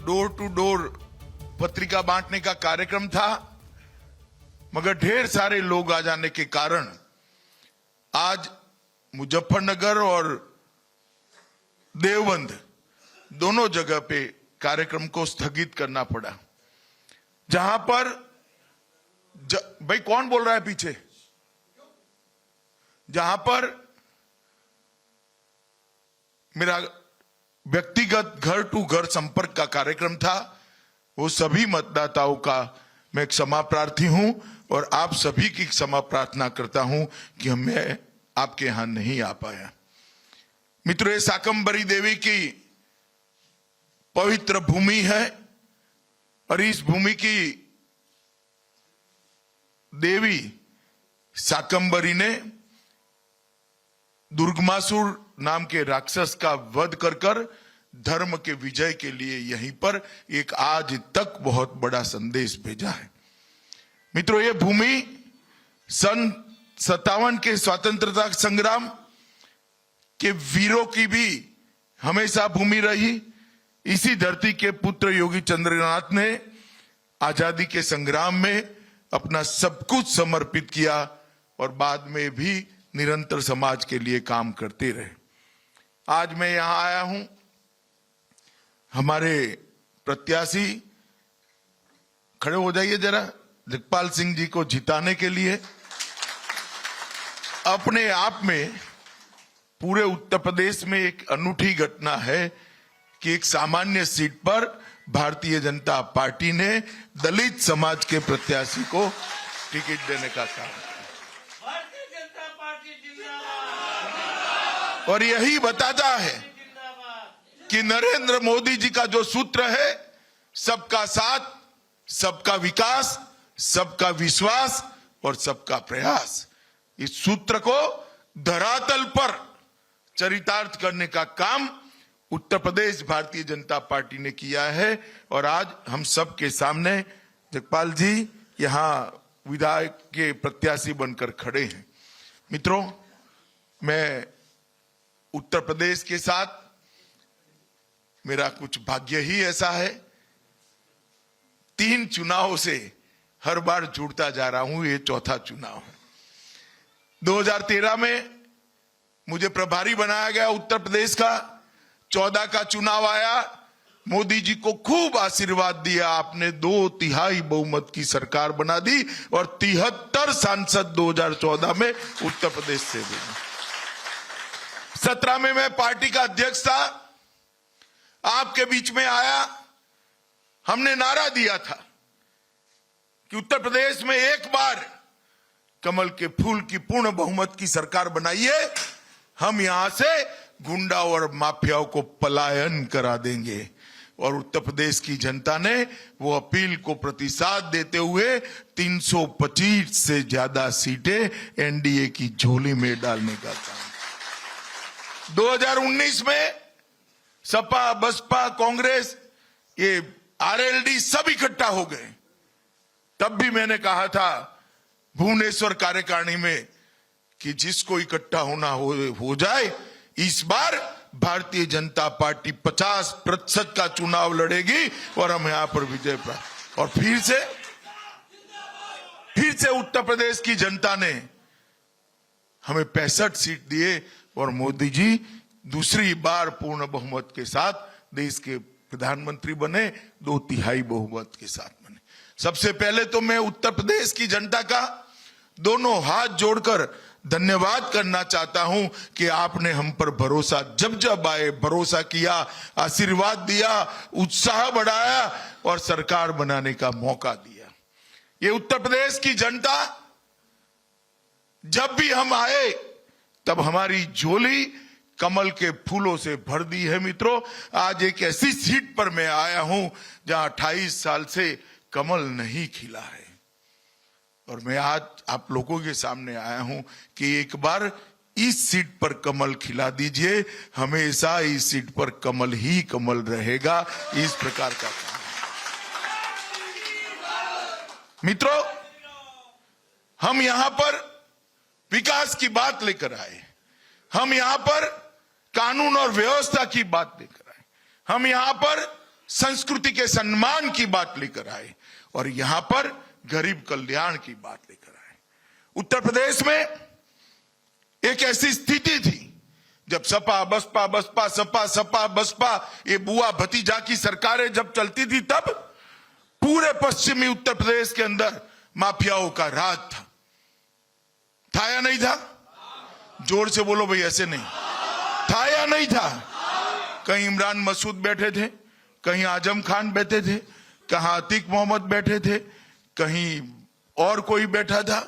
Door to door पत्रिका बांटने का कार्यक्रम था, मगर ढेर सारे लोग आ जाने के कारण आज मुजफ्फरनगर और देवबंद दोनों जगह पे कार्यक्रम को स्थगित करना पड़ा। जहां पर भाई कौन बोल रहा है पीछे? जहां पर मेरा व्यक्तिगत घर टू घर संपर्क का कार्यक्रम था, वो सभी मतदाताओं का मैं क्षमा प्रार्थी हूं और आप सभी की क्षमा प्रार्थना करता हूं कि मैं आपके यहां नहीं आ पाया। मित्रों, ये शाकंभरी देवी की पवित्र भूमि है और इस भूमि की देवी शाकंभरी ने दुर्गमासुर नाम के राक्षस का वध कर कर धर्म के विजय के लिए यहीं पर एक आज तक बहुत बड़ा संदेश भेजा है। मित्रों, ये भूमि सन 57 के स्वतंत्रता संग्राम के वीरों की भी हमेशा भूमि रही। इसी धरती के पुत्र योगी चंद्रनाथ ने आजादी के संग्राम में अपना सब कुछ समर्पित किया और बाद में भी निरंतर समाज के लिए काम करते रहे। आज मैं यहां आया हूं हमारे प्रत्याशी, खड़े हो जाइए जरा, जगपाल सिंह जी को जिताने के लिए। अपने आप में पूरे उत्तर प्रदेश में एक अनूठी घटना है कि एक सामान्य सीट पर भारतीय जनता पार्टी ने दलित समाज के प्रत्याशी को टिकट देने का काम किया। और यही बताता है कि नरेंद्र मोदी जी का जो सूत्र है, सबका साथ, सबका विकास, सबका विश्वास और सबका प्रयास, इस सूत्र को धरातल पर चरितार्थ करने का काम उत्तर प्रदेश भारतीय जनता पार्टी ने किया है। और आज हम सब के सामने जगपाल जी यहां विधायक के प्रत्याशी बनकर खड़े हैं। मित्रों, मैं उत्तर प्रदेश के साथ मेरा कुछ भाग्य ही ऐसा है, 3 चुनाव से हर बार जुड़ता जा रहा हूं, ये चौथा चुनाव है। 2013 में मुझे प्रभारी बनाया गया उत्तर प्रदेश का, 14 का चुनाव आया, मोदी जी को खूब आशीर्वाद दिया, आपने 2/3 बहुमत की सरकार बना दी और 73 सांसद 2014 में उत्तर प्रदेश से बने। 17 में मैं पार्टी का अध्यक्ष था, आपके बीच में आया, हमने नारा दिया था कि उत्तर प्रदेश में एक बार कमल के फूल की पूर्ण बहुमत की सरकार बनाइए, हम यहां से गुंडा और माफियाओं को पलायन करा देंगे। और उत्तर प्रदेश की जनता ने वो अपील को प्रतिसाद देते हुए 325 से ज्यादा सीटें एनडीए की झोली में डालने का काम। 2019 में सपा, बसपा, कांग्रेस, ये आरएलडी सब इकट्ठा हो गए। तब भी मैंने कहा था भुवनेश्वर कार्यकारिणी में कि जिसको इकट्ठा होना हो जाए, इस बार भारतीय जनता पार्टी 50% का चुनाव लड़ेगी और हम यहां पर विजय प्राप्त। और फिर से उत्तर प्रदेश की जनता ने हमें 65 सीट दिए और मोदी जी दूसरी बार पूर्ण बहुमत के साथ देश के प्रधानमंत्री बने, 2/3 बहुमत के साथ बने। सबसे पहले तो मैं उत्तर प्रदेश की जनता का दोनों हाथ जोड़कर धन्यवाद करना चाहता हूं कि आपने हम पर भरोसा जब जब आए भरोसा किया, आशीर्वाद दिया, उत्साह बढ़ाया और सरकार बनाने का मौका दिया। ये उत्तर प्रदेश की जनता जब भी हम आए तब हमारी झोली कमल के फूलों से भर दी है। मित्रों, आज एक ऐसी सीट पर मैं आया हूं जहां 28 साल से कमल नहीं खिला है और मैं आज आप लोगों के सामने आया हूं कि एक बार इस सीट पर कमल खिला दीजिए, हमेशा इस सीट पर कमल ही कमल रहेगा। इस प्रकार का काम। मित्रों, हम यहां पर विकास की बात लेकर आए, हम यहां पर कानून और व्यवस्था की बात लेकर आए, हम यहां पर संस्कृति के सम्मान की बात लेकर आए और यहां पर गरीब कल्याण की बात लेकर आए। उत्तर प्रदेश में एक ऐसी स्थिति थी जब सपा बसपा बसपा सपा सपा बसपा ये बुआ भतीजा की सरकारें जब चलती थी, तब पूरे पश्चिमी उत्तर प्रदेश के अंदर माफियाओं का राज था या नहीं था? जोर से बोलो भाई, ऐसे नहीं था या नहीं था? कहीं इमरान मसूद बैठे थे, कहीं आजम खान बैठे थे, कहीं अतीक मोहम्मद बैठे थे, कहीं और कोई बैठा था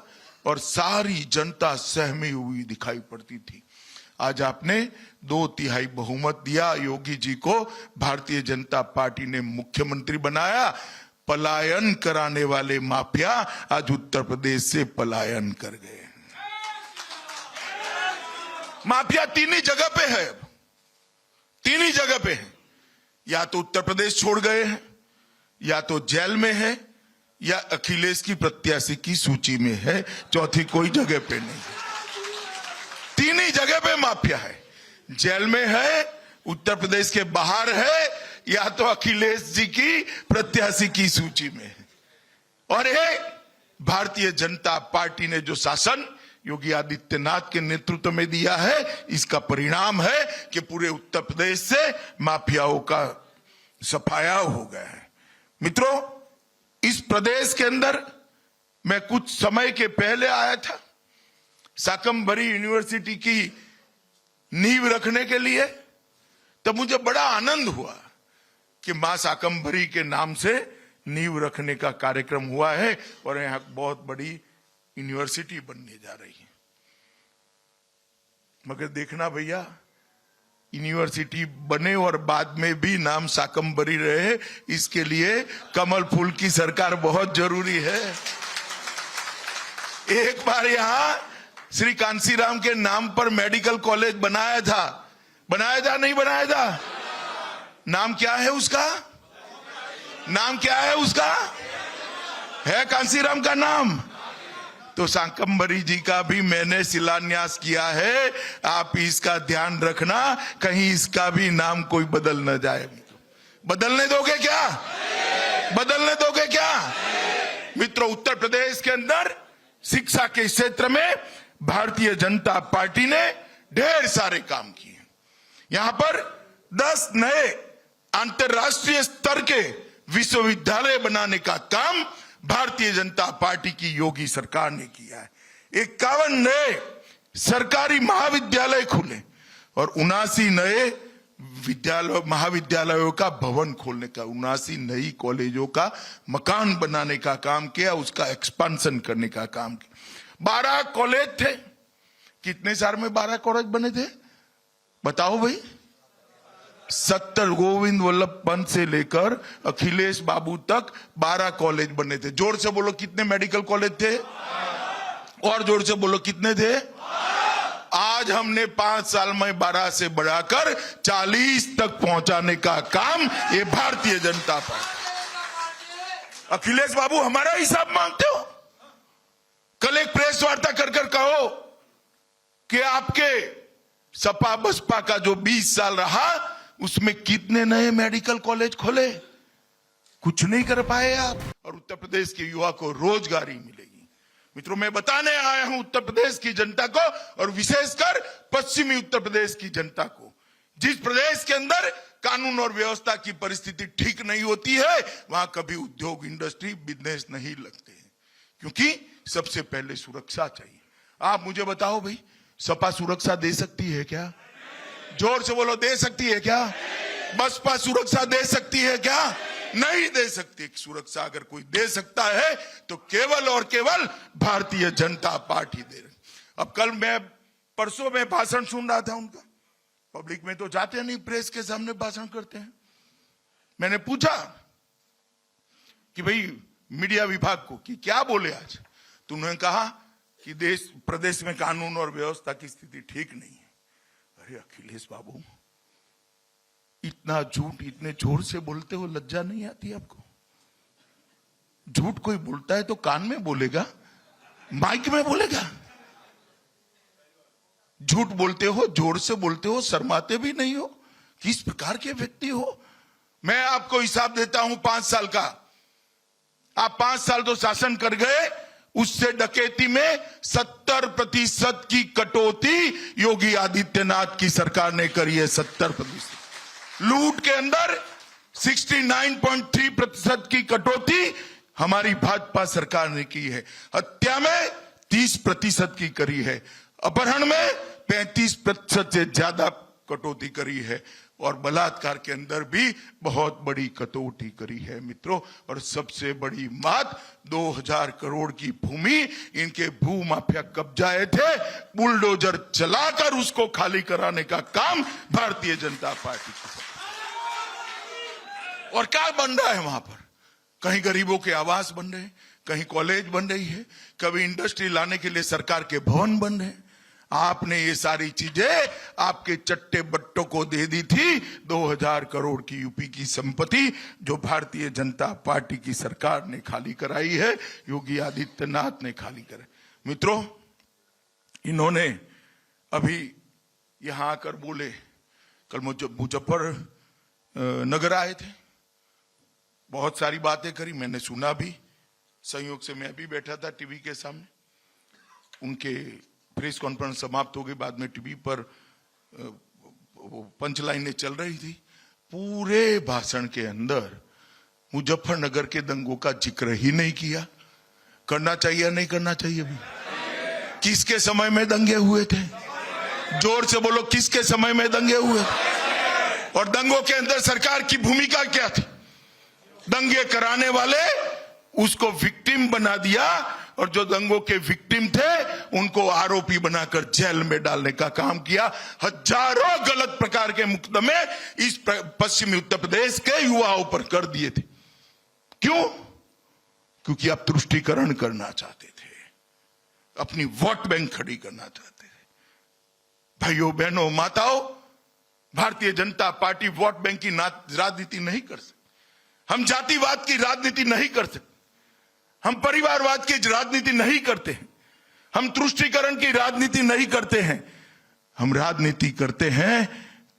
और सारी जनता सहमी हुई दिखाई पड़ती थी। आज आपने 2/3 बहुमत दिया, योगी जी को भारतीय जनता पार्टी ने मुख्यमंत्री बनाया। पलायन कराने वाले माफिया आज उत्तर प्रदेश से पलायन कर गए। माफिया तीन ही जगह पे है, तीन ही जगह पे है। या तो उत्तर प्रदेश छोड़ गए हैं, या तो जेल में है, या अखिलेश की प्रत्याशी की सूची में है, चौथी कोई जगह पे नहीं। तीन ही जगह पे माफिया है, जेल में है, उत्तर प्रदेश के बाहर है, या तो अखिलेश जी की प्रत्याशी की सूची में है। और ये भारतीय जनता पार्टी ने जो शासन योगी आदित्यनाथ के नेतृत्व में दिया है, इसका परिणाम है कि पूरे उत्तर प्रदेश से माफियाओं का सफाया हो गया है। मित्रों, इस प्रदेश के अंदर मैं कुछ समय के पहले आया था शाकंभरी यूनिवर्सिटी की नींव रखने के लिए, तब मुझे बड़ा आनंद हुआ कि मां शाकंभरी के नाम से नींव रखने का कार्यक्रम हुआ है और यहां बहुत बड़ी यूनिवर्सिटी बनने जा रही है। मगर देखना भैया, यूनिवर्सिटी बने और बाद में भी नाम शाकंभरी रहे, इसके लिए कमल फूल की सरकार बहुत जरूरी है। एक बार यहां श्री कांसीराम के नाम पर मेडिकल कॉलेज बनाया था नहीं बनाया था? नाम क्या है उसका? नाम क्या है उसका? है कांसीराम का नाम? तो शाकंभरी जी का भी मैंने शिलान्यास किया है, आप इसका ध्यान रखना, कहीं इसका भी नाम कोई बदल न जाए। बदलने दोगे क्या? बदलने दोगे क्या? मित्रों, उत्तर प्रदेश के अंदर शिक्षा के क्षेत्र में भारतीय जनता पार्टी ने ढेर सारे काम किए। यहां पर 10 नए अंतरराष्ट्रीय स्तर के विश्वविद्यालय बनाने का काम भारतीय जनता पार्टी की योगी सरकार ने किया है। 51 नए सरकारी महाविद्यालय खुले और 79 नए महाविद्यालयों का भवन खोलने का, 79 नई कॉलेजों का मकान बनाने का काम किया, उसका एक्सपेंशन करने का काम किया। 12 कॉलेज थे। कितने साल में 12 कॉलेज बने थे बताओ भाई? 70 गोविंद वल्लभ पंत से लेकर अखिलेश बाबू तक 12 कॉलेज बने थे। जोर से बोलो, कितने मेडिकल कॉलेज थे? और जोर से बोलो, कितने थे? आज हमने 5 साल में 12 से बढ़ाकर 40 तक पहुंचाने का काम ये भारतीय जनता पार्टी। अखिलेश बाबू हमारा हिसाब मांगते हो? कल एक प्रेस वार्ता कर कहो कि आपके सपा बसपा का जो 20 साल रहा उसमें कितने नए मेडिकल कॉलेज खोले? कुछ नहीं कर पाए आप। और उत्तर प्रदेश के युवा को रोजगारी मिलेगी। मित्रों, मैं बताने आया हूं उत्तर प्रदेश की जनता को और विशेषकर पश्चिमी उत्तर प्रदेश की जनता को, जिस प्रदेश के अंदर कानून और व्यवस्था की परिस्थिति ठीक नहीं होती है, वहां कभी उद्योग, इंडस्ट्री, बिजनेस नहीं लगते हैं, क्योंकि सबसे पहले सुरक्षा चाहिए। आप मुझे बताओ भाई, सपा सुरक्षा दे सकती है क्या? जोर से बोलो, दे सकती है क्या? बसपा सुरक्षा दे सकती है क्या? नहीं दे सकती। सुरक्षा अगर कोई दे सकता है तो केवल और केवल भारतीय जनता पार्टी दे रही। अब परसों में भाषण सुन रहा था उनका, पब्लिक में तो जाते नहीं, प्रेस के सामने भाषण करते हैं। मैंने पूछा कि भाई मीडिया विभाग को कि क्या बोले आज, तो उन्होंने कहा कि प्रदेश में कानून और व्यवस्था की स्थिति ठीक नहीं है। अरे अखिलेश बाबू, इतना झूठ इतने जोर से बोलते हो, लज्जा नहीं आती आपको? झूठ कोई बोलता है तो कान में बोलेगा, माइक में बोलेगा। झूठ बोलते हो, जोर से बोलते हो, शर्माते भी नहीं हो। किस प्रकार के व्यक्ति हो? मैं आपको हिसाब देता हूं 5 साल का। आप 5 साल तो शासन कर गए, उससे डकैती में 70% की कटौती योगी आदित्यनाथ की सरकार ने करी है। 70%। लूट के अंदर 69.3% की कटौती हमारी भाजपा सरकार ने की है। हत्या में 30% की करी है। अपहरण में 35% से ज्यादा कटौती करी है और बलात्कार के अंदर भी बहुत बड़ी कटौती करी है मित्रों। और सबसे बड़ी बात, 2000 करोड़ की भूमि इनके भू माफिया कब्जाए थे, बुलडोजर चलाकर उसको खाली कराने का काम भारतीय जनता पार्टी की। और क्या बन रहा है वहां पर? कहीं गरीबों के आवास बन रहे हैं, कहीं कॉलेज बन रही है, कभी इंडस्ट्री लाने के लिए सरकार के भवन बन रहे हैं। आपने ये सारी चीजें आपके चट्टे बट्टों को दे दी थी। 2000 करोड़ की यूपी की संपत्ति जो भारतीय जनता पार्टी की सरकार ने खाली कराई है, योगी आदित्यनाथ ने खाली कराई। मित्रों, इन्होंने अभी यहां आकर बोले, कल मुजफ्फरनगर आए थे, बहुत सारी बातें करी, मैंने सुना भी। संयोग से मैं भी बैठा था टीवी के सामने, उनके प्रेस कॉन्फ्रेंस समाप्त हो गई, बाद में टीवी पर पंचलाइनें चल रही थी। पूरे भाषण के अंदर मुजफ्फरनगर के दंगों का जिक्र ही नहीं किया। करना चाहिए नहीं करना चाहिए? भी किसके समय में दंगे हुए थे? जोर से बोलो, किसके समय में दंगे हुए? और दंगों के अंदर सरकार की भूमिका क्या थी? दंगे कराने वाले उसको विक्टिम बना दिया और जो दंगों के विक्टिम थे उनको आरोपी बनाकर जेल में डालने का काम किया। हजारों गलत प्रकार के मुकदमे इस पश्चिमी उत्तर प्रदेश के युवाओं पर कर दिए थे। क्यों? क्योंकि आप तुष्टीकरण करना चाहते थे, अपनी वोट बैंक खड़ी करना चाहते थे। भाइयों बहनों माताओं, Bharatiya Janata party vote bank की राजनीति नहीं कर सकती। हम जातिवाद की राजनीति नहीं कर सकते, हम परिवारवाद की राजनीति नहीं करते हैं, हम तुष्टीकरण की राजनीति नहीं करते हैं। हम राजनीति करते हैं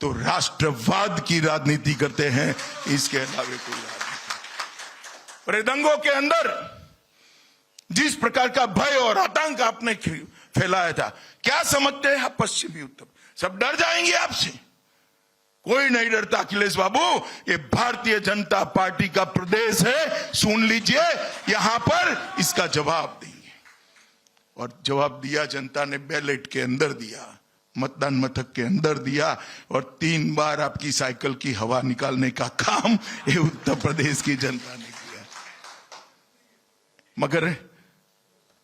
तो राष्ट्रवाद की राजनीति करते हैं, इसके अलावे कोई राजनीति। और दंगों के अंदर जिस प्रकार का भय और आतंक आपने फैलाया था, क्या समझते हैं आप पश्चिमी उत्तर? सब डर जाएंगे आपसे? कोई नहीं डरता अखिलेश बाबू, ये भारतीय जनता पार्टी का प्रदेश है। सुन लीजिए, यहां पर इसका जवाब देंगे। और जवाब दिया जनता ने, बैलेट के अंदर दिया, मतदान मथक के अंदर दिया, और 3 बार आपकी साइकिल की हवा निकालने का काम ये उत्तर प्रदेश की जनता ने किया। मगर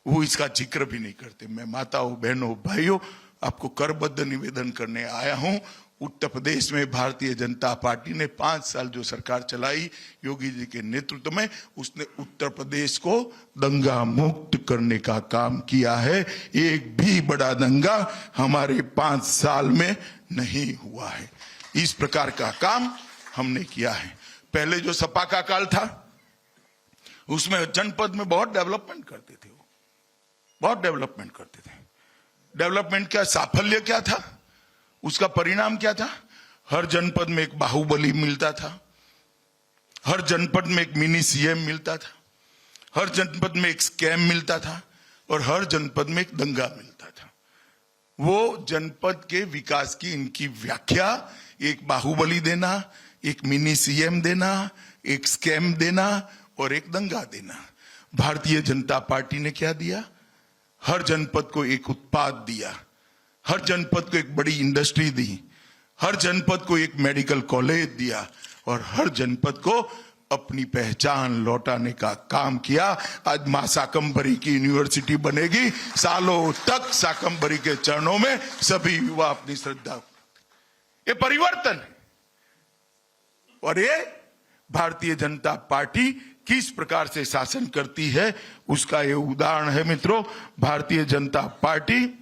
वो इसका जिक्र भी नहीं करते। मैं माताओं बहनों भाइयों आपको करबद्ध निवेदन करने आया हूं। उत्तर प्रदेश में भारतीय जनता पार्टी ने 5 साल जो सरकार चलाई योगी जी के नेतृत्व में, उसने उत्तर प्रदेश को दंगा मुक्त करने का काम किया है। एक भी बड़ा दंगा हमारे 5 साल में नहीं हुआ है। इस प्रकार का काम हमने किया है। पहले जो सपा का काल था उसमें जनपद में बहुत डेवलपमेंट करते थे, वो बहुत डेवलपमेंट करते थे। डेवलपमेंट का साफल्य क्या था, उसका परिणाम क्या था? हर जनपद में एक बाहुबली मिलता था, हर जनपद में एक मिनी सीएम मिलता था, हर जनपद में एक स्कैम मिलता था, और हर जनपद में एक दंगा मिलता था। वो जनपद के विकास की इनकी व्याख्या, एक बाहुबली देना, एक मिनी सीएम देना, एक स्कैम देना और एक दंगा देना। भारतीय जनता पार्टी ने क्या दिया? हर जनपद को एक उत्पाद दिया, हर जनपद को एक बड़ी इंडस्ट्री दी, हर जनपद को एक मेडिकल कॉलेज दिया, और हर जनपद को अपनी पहचान लौटाने का काम किया। आज मां शाकंभरी की यूनिवर्सिटी बनेगी, सालों तक शाकंभरी के चरणों में सभी युवा अपनी श्रद्धा। ये परिवर्तन है, और ये भारतीय जनता पार्टी किस प्रकार से शासन करती है उसका ये उदाहरण है। मित्रों, भारतीय जनता पार्टी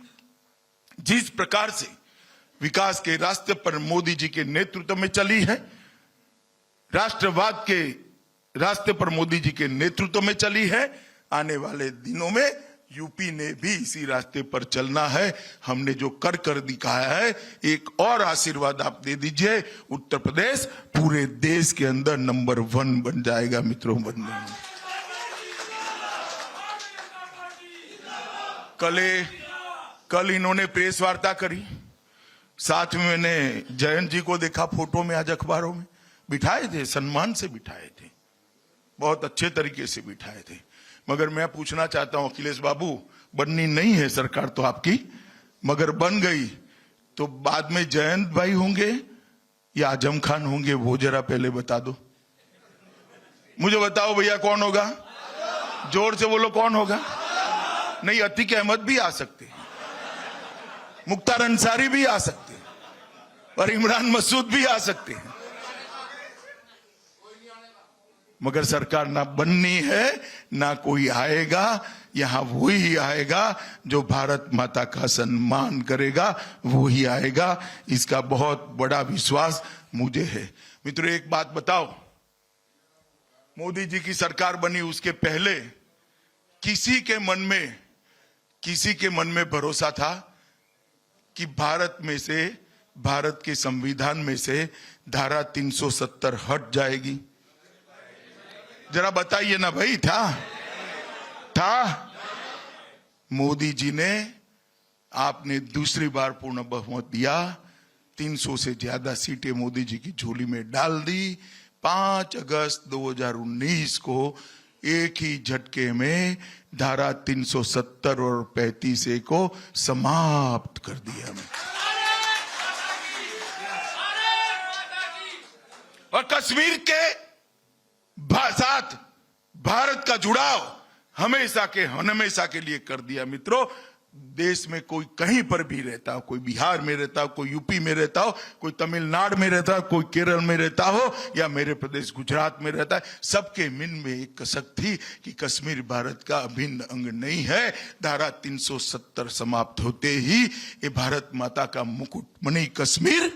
जिस प्रकार से विकास के रास्ते पर मोदी जी के नेतृत्व में चली है, राष्ट्रवाद के रास्ते पर मोदी जी के नेतृत्व में चली है, आने वाले दिनों में यूपी ने भी इसी रास्ते पर चलना है। हमने जो कर दिखाया है, एक और आशीर्वाद आप दे दीजिए, उत्तर प्रदेश पूरे देश के अंदर नंबर 1 बन जाएगा मित्रों। कल इन्होंने प्रेस वार्ता करी, साथ में मैंने जयंत जी को देखा फोटो में, आज अखबारों में बिठाए थे, सम्मान से बिठाए थे, बहुत अच्छे तरीके से बिठाए थे। मगर मैं पूछना चाहता हूं अखिलेश बाबू, बननी नहीं है सरकार तो आपकी, मगर बन गई तो बाद में जयंत भाई होंगे या आजम खान होंगे, वो जरा पहले बता दो मुझे। बताओ भैया कौन होगा, जोर से बोलो कौन होगा। नहीं, अतीक अहमद भी आ सकते, मुख्तार अंसारी भी आ सकते, और इमरान मसूद भी आ सकते हैं, मगर सरकार ना बननी है, ना कोई आएगा। यहां वही आएगा जो भारत माता का सम्मान करेगा, वही आएगा। इसका बहुत बड़ा विश्वास मुझे है। मित्रों, एक बात बताओ, मोदी जी की सरकार बनी उसके पहले किसी के मन में भरोसा था कि भारत के संविधान में से धारा 370 हट जाएगी? जरा बताइए ना भाई, था? मोदी जी ने, आपने दूसरी बार पूर्ण बहुमत दिया, 300 से ज्यादा सीटें मोदी जी की झोली में डाल दी। 5 अगस्त 2019 को एक ही झटके में धारा 370 और 35A को समाप्त कर दिया। और कश्मीर के साथ भारत का जुड़ाव हमेशा के लिए कर दिया। मित्रों, देश में कोई कहीं पर भी रहता हो, कोई बिहार में रहता हो, कोई यूपी में रहता हो, कोई तमिलनाडु में रहता हो, कोई केरल में रहता हो, या मेरे प्रदेश गुजरात में रहता है, सबके मन में एक कसक थी कि कश्मीर भारत का अभिन्न अंग नहीं है। धारा 370 समाप्त होते ही ये भारत माता का मुकुटमणि कश्मीर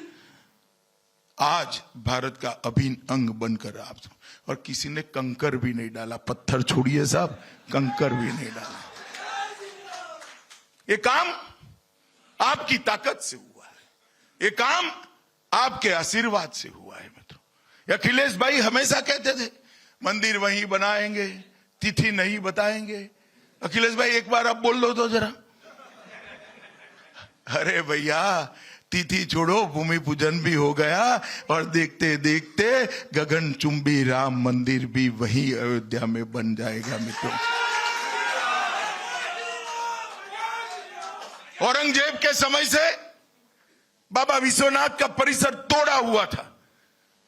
आज भारत का अभिन्न अंग बनकर आप, और किसी ने कंकर भी नहीं डाला, पत्थर छोड़िए साहब, कंकर भी नहीं डाला। ये काम आपकी ताकत से हुआ है, ये काम आपके आशीर्वाद से हुआ है। मित्रों, अखिलेश भाई हमेशा कहते थे मंदिर वहीं बनाएंगे, तिथि नहीं बताएंगे। अखिलेश भाई एक बार आप बोल दो तो जरा। अरे भैया, तिथि छोड़ो, भूमि पूजन भी हो गया, और देखते देखते गगनचुंबी राम मंदिर भी वही अयोध्या में बन जाएगा। मित्रों, औरंगजेब के समय से बाबा विश्वनाथ का परिसर तोड़ा हुआ था।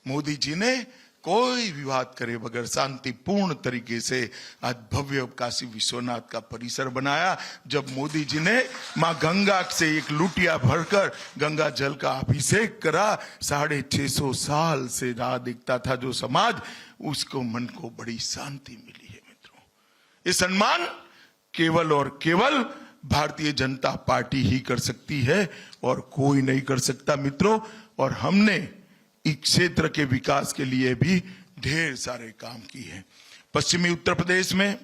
मोदी जी ने कोई विवाद करे बगैर शांतिपूर्ण तरीके से आज भव्य काशी विश्वनाथ का परिसर बनाया। जब मोदी जी ने मां गंगा से एक लुटिया भरकर गंगा जल का अभिषेक करा, 650 साल से राह देखता था जो समाज, उसको मन को बड़ी शांति मिली है। मित्रों, ये सम्मान केवल और केवल भारतीय जनता पार्टी ही कर सकती है और कोई नहीं कर सकता। मित्रों, और हमने इस क्षेत्र के विकास के लिए भी ढेर सारे काम किए हैं। पश्चिमी उत्तर प्रदेश में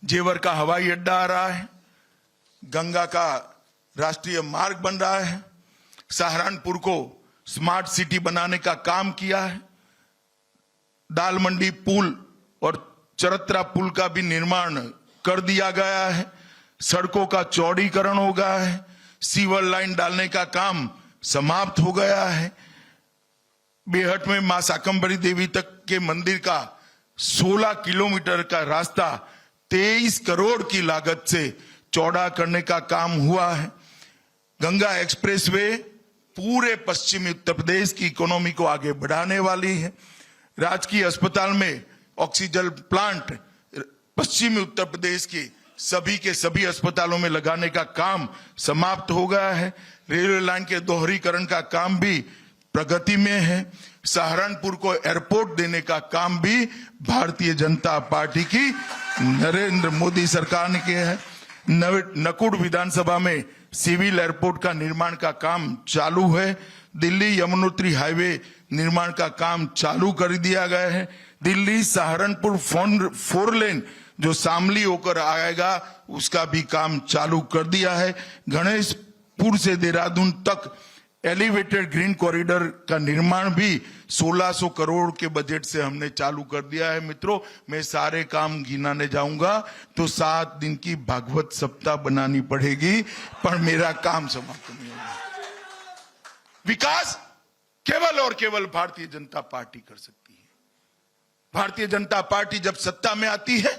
जेवर का हवाई अड्डा आ रहा है, गंगा का राष्ट्रीय मार्ग बन रहा है, सहारनपुर को स्मार्ट सिटी बनाने का काम किया है, दाल मंडी पुल और चरत्रा पुल का भी निर्माण कर दिया गया है, सड़कों का चौड़ीकरण हो गया है, सीवर लाइन डालने का काम समाप्त हो गया है। बेहट में मां शाकंभरी देवी तक के मंदिर का 16 किलोमीटर का रास्ता 23 करोड़ की लागत से चौड़ा करने का काम हुआ है। गंगा एक्सप्रेसवे पूरे पश्चिमी उत्तर प्रदेश की इकोनॉमी को आगे बढ़ाने वाली है। राजकीय अस्पताल में ऑक्सीजन प्लांट पश्चिमी उत्तर प्रदेश के सभी अस्पतालों में लगाने का काम समाप्त हो गया है। रेलवे लाइन के दोहरीकरण का काम भी प्रगति में है। सहारनपुर को एयरपोर्ट देने का काम भी भारतीय जनता पार्टी की नरेंद्र मोदी सरकार ने किया है। नकुड़ विधानसभा में सिविल एयरपोर्ट का निर्माण का काम चालू है। दिल्ली यमुनोत्री हाईवे निर्माण का काम चालू कर दिया गया है। दिल्ली सहारनपुर 4 लेन जो शामली होकर आएगा उसका भी काम चालू कर दिया है। गणेशपुर से देहरादून तक एलिवेटेड ग्रीन कॉरिडोर का निर्माण भी 1600 करोड़ के बजट से हमने चालू कर दिया है। मित्रों, मैं सारे काम गिनाने जाऊंगा तो 7 दिन की भागवत सप्ताह बनानी पड़ेगी, पर मेरा काम समाप्त नहीं होगा। विकास केवल और केवल भारतीय जनता पार्टी कर सकती है। भारतीय जनता पार्टी जब सत्ता में आती है,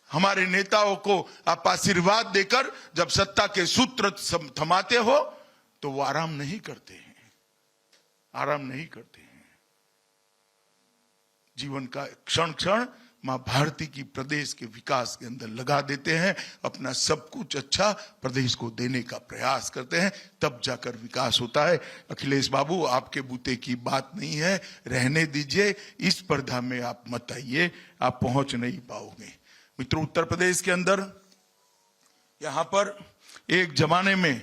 हमारे नेताओं को आप आशीर्वाद देकर जब सत्ता के सूत्र थमाते हो तो वो आराम नहीं करते हैं, आराम नहीं करते हैं। जीवन का क्षण क्षण मां भारती की प्रदेश के विकास के अंदर लगा देते हैं, अपना सब कुछ अच्छा प्रदेश को देने का प्रयास करते हैं, तब जाकर विकास होता है। अखिलेश बाबू, आपके बूते की बात नहीं है, रहने दीजिए, इस स्पर्धा में आप मत आइए, आप पहुंच नहीं पाओगे। मित्रों, उत्तर प्रदेश के अंदर यहां पर एक जमाने में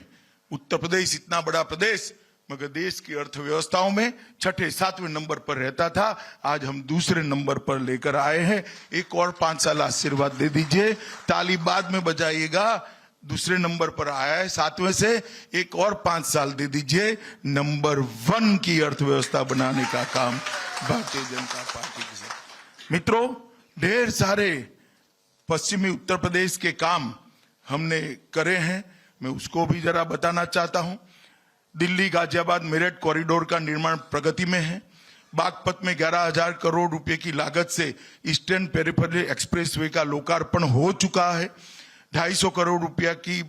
उत्तर प्रदेश इतना बड़ा प्रदेश मगर देश की अर्थव्यवस्थाओं में 6-7वें नंबर पर रहता था। आज हम दूसरे नंबर पर लेकर आए हैं। एक और 5 साल आशीर्वाद दे दीजिए, ताली बाद में बजाइएगा। दूसरे नंबर पर आया है 7वें से, एक और 5 साल दे दीजिए। नंबर 1 की अर्थव्यवस्था बनाने का काम भारतीय जनता पार्टी के साथ। मित्रों, ढेर सारे पश्चिमी उत्तर प्रदेश के काम हमने करे हैं, मैं उसको भी जरा बताना चाहता हूं। दिल्ली गाजियाबाद मेरठ कॉरिडोर का निर्माण प्रगति में है। बागपत में 11,000 करोड़ रुपए की लागत से ईस्टर्न पेरिफेरल एक्सप्रेसवे का लोकार्पण हो चुका है। 250 करोड़ रुपया की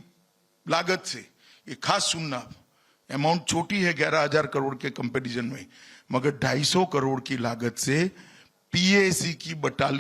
लागत से, ये खास सुनना, अमाउंट छोटी है 11,000 करोड़ के कंपैरिजन में, मगर 250 करोड़ की लागत से पीएसी की बटालियन